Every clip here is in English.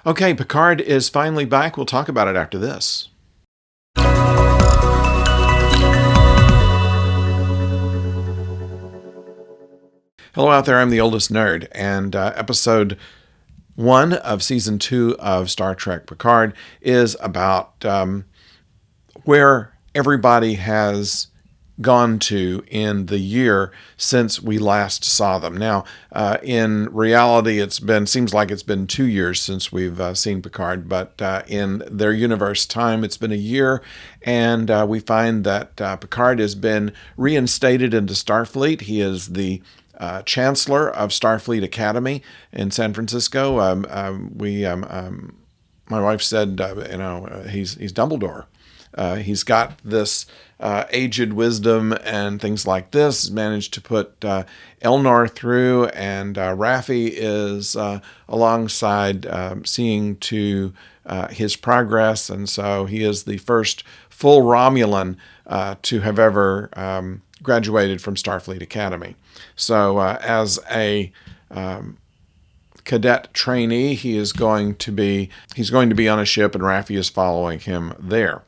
Okay, Picard is finally back. We'll talk about it after this. Hello out there, I'm the oldest nerd, and episode 1 of season 2 of Star Trek Picard is about where everybody has gone to in the year since we last saw them. Now, in reality, seems like it's been 2 years since we've seen Picard, but in their universe time, it's been a year, and we find that Picard has been reinstated into Starfleet. He is the Chancellor of Starfleet Academy in San Francisco. My wife said, he's Dumbledore. He's got this aged wisdom and things like this. He's managed to put Elnor through, and Raffi is alongside seeing to his progress, and so he is the first full Romulan to have ever graduated from Starfleet Academy. So as a cadet trainee, he's going to be on a ship, and Raffi is following him there.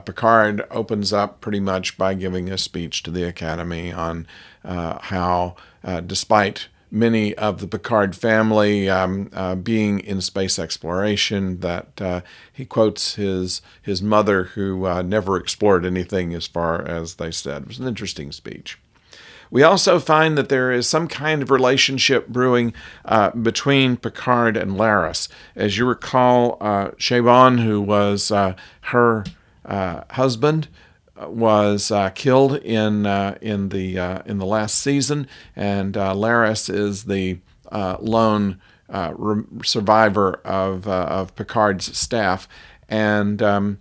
Picard opens up pretty much by giving a speech to the Academy on how, despite many of the Picard family being in space exploration, that he quotes his mother, who never explored anything as far as they said. It was an interesting speech. We also find that there is some kind of relationship brewing between Picard and Laris. As you recall, Chabon, who was her husband, was killed in the last season, and Laris is the lone survivor of Picard's staff, and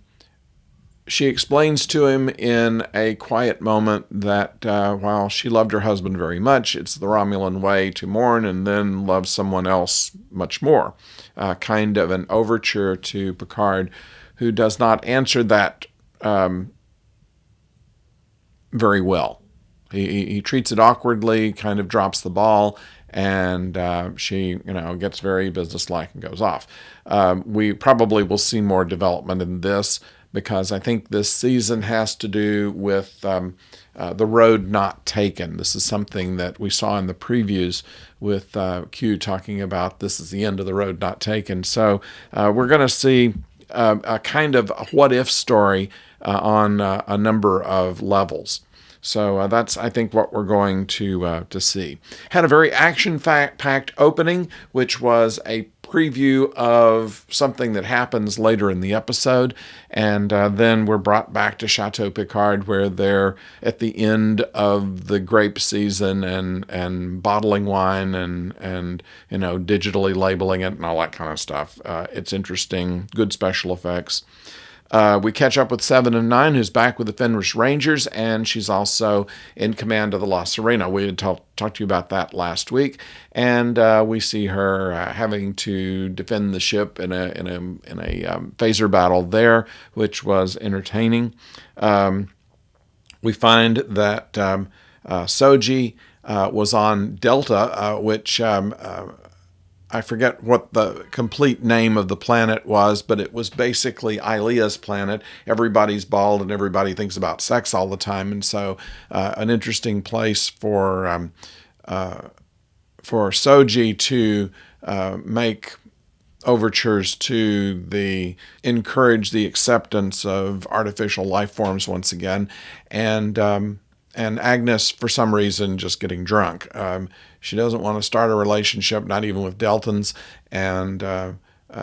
she explains to him in a quiet moment that while she loved her husband very much, it's the Romulan way to mourn and then love someone else much more. Kind of an overture to Picard, who does not answer that very well. He treats it awkwardly, kind of drops the ball, and she gets very businesslike and goes off. We probably will see more development in this, because I think this season has to do with the road not taken. This is something that we saw in the previews with Q talking about this is the end of the road not taken. So we're going to see a kind of a what-if story on a number of levels. So that's, I think, what we're going to see. Had a very action-packed opening, which was a preview of something that happens later in the episode, and then we're brought back to Chateau Picard, where they're at the end of the grape season and bottling wine and digitally labeling it and all that kind of stuff. It's interesting, good special effects. We catch up with 7 and 9, who's back with the Fenris Rangers, and she's also in command of the La Sirena. We had talked to you about that last week, and we see her having to defend the ship in a phaser battle there, which was entertaining. We find that Soji was on Delta, which I forget what the complete name of the planet was, but it was basically Ilea's planet. Everybody's bald and everybody thinks about sex all the time, and so an interesting place for Soji to make overtures to encourage the acceptance of artificial life forms once again, and Agnes, for some reason, just getting drunk. She doesn't want to start a relationship, not even with Deltans, and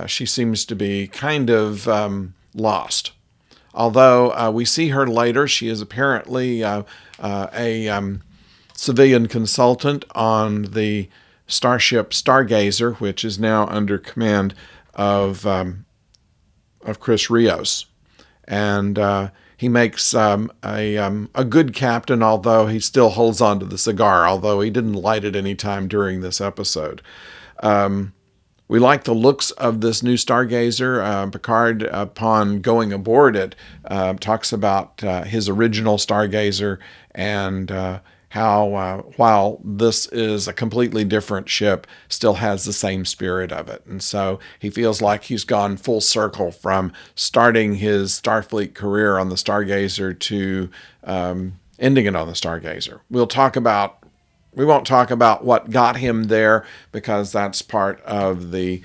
she seems to be kind of lost. Although we see her later, she is apparently a civilian consultant on the starship StarGazer, which is now under command of Chris Rios, and he makes a good captain, although he still holds on to the cigar, although he didn't light it any time during this episode. We like the looks of this new StarGazer. Picard, upon going aboard it, talks about his original StarGazer and how while this is a completely different ship, still has the same spirit of it. And so he feels like he's gone full circle from starting his Starfleet career on the StarGazer to ending it on the StarGazer. We won't talk about what got him there, because that's part of the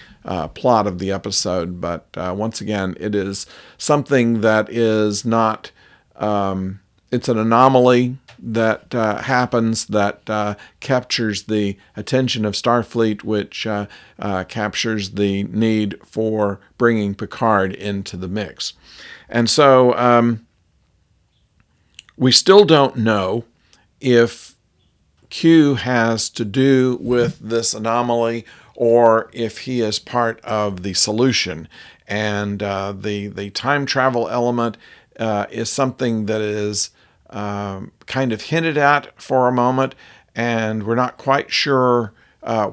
plot of the episode. But once again, it is something that is not, it's an anomaly that happens, that captures the attention of Starfleet, which captures the need for bringing Picard into the mix. And so we still don't know if Q has to do with this anomaly or if he is part of the solution. And the time travel element is something that is kind of hinted at for a moment, and we're not quite sure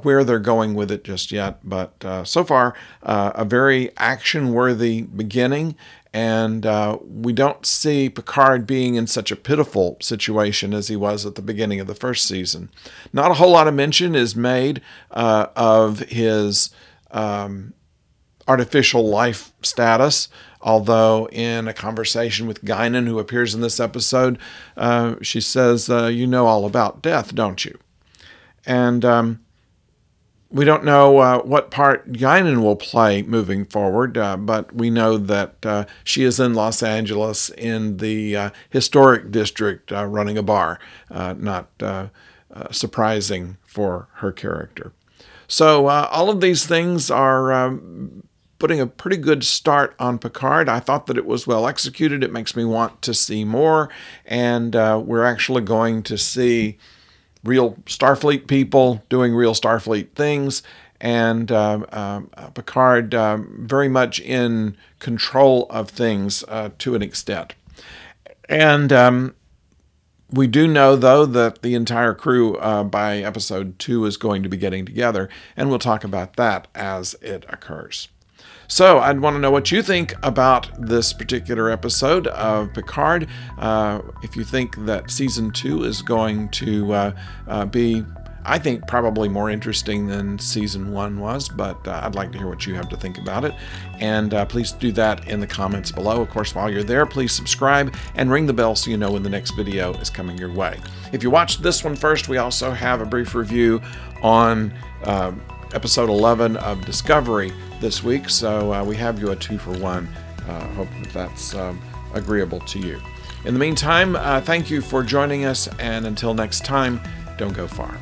where they're going with it just yet. But so far, a very action-worthy beginning. And we don't see Picard being in such a pitiful situation as he was at the beginning of the first season. Not a whole lot of mention is made of his artificial life status, although in a conversation with Guinan, who appears in this episode, she says, you know all about death, don't you? And we don't know what part Guinan will play moving forward, but we know that she is in Los Angeles in the historic district running a bar. Not surprising for her character. So all of these things are putting a pretty good start on Picard. I thought that it was well executed. It makes me want to see more, and we're actually going to see real Starfleet people doing real Starfleet things, and Picard very much in control of things to an extent. And we do know, though, that the entire crew by episode 2 is going to be getting together, and we'll talk about that as it occurs. So I'd want to know what you think about this particular episode of Picard. If you think that season 2 is going to be, I think, probably more interesting than season 1 was, but I'd like to hear what you have to think about it. And please do that in the comments below. Of course, while you're there, please subscribe and ring the bell so you know when the next video is coming your way. If you watched this one first, we also have a brief review on episode 11 of Discovery this week, so we have you a 2-for-1. Hope that that's agreeable to you. In the meantime, thank you for joining us, and until next time, don't go far.